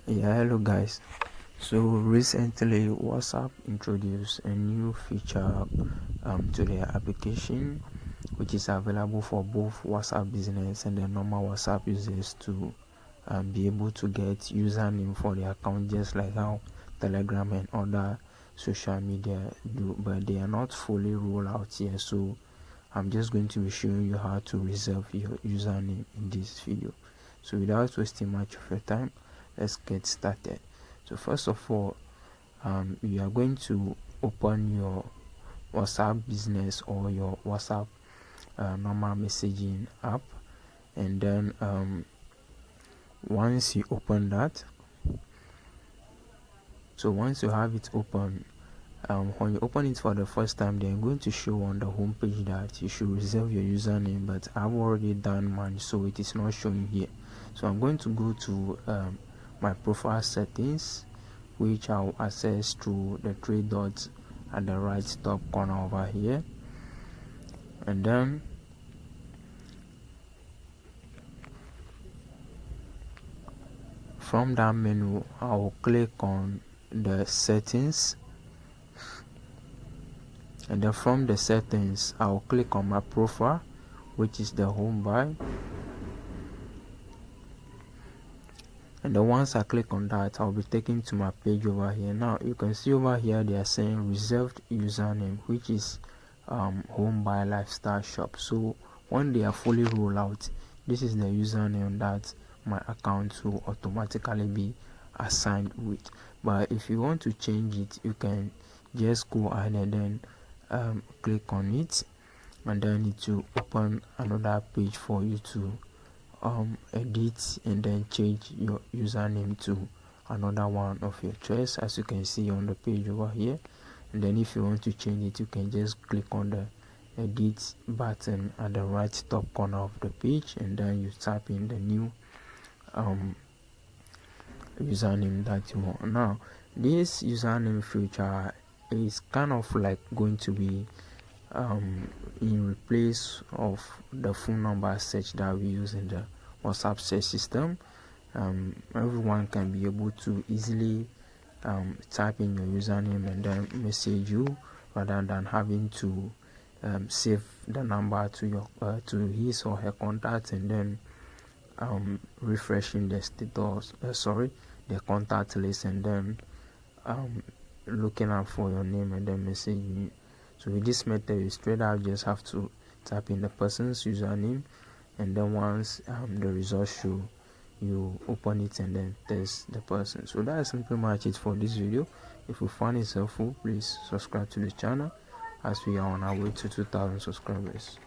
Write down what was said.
Yeah, hello guys. So recently WhatsApp introduced a new feature to their application, which is available for both WhatsApp business and the normal WhatsApp users to be able to get username for their account, just like how Telegram and other social media do, but they are not fully rolled out here. So I'm just going to be showing you how to reserve your username in this video. So without wasting much of your time, let's get started. So first of all, you are going to open your WhatsApp business or your WhatsApp normal messaging app, and then once you open that, so once you have it open, when you open it for the first time, they're going to show on the home page that you should reserve your username, but I've already done mine, so it is not showing here. So I'm going to go to my profile settings, which I'll access through the three dots at the right top corner over here, and then from that menu I will click on the settings, and then from the settings I will click on my profile, which is the home bar. And then once I click on that, I'll be taken to my page over here. Now you can see over here they are saying reserved username, which is home by lifestyle shop. So when they are fully rolled out, this is the username that my account will automatically be assigned with. But if you want to change it, you can just go ahead and then click on it, and then it will open another page for you to edit and then change your username to another one of your choice, as you can see on the page over here. And then if you want to change it, you can just click on the edit button at the right top corner of the page, and then you type in the new username that you want. Now this username feature is kind of like going to be in replace of the phone number search that we use in the WhatsApp search system. Everyone can be able to easily type in your username and then message you, rather than having to save the number to your to his or her contact, and then refreshing the status the contact list, and then looking out for your name and then messaging you. So with this method, you straight out just have to type in the person's username, and then once the results show, you open it and then test the person. So that is pretty much it for this video. If you found it helpful, please subscribe to the channel, as we are on our way to 2,000 subscribers.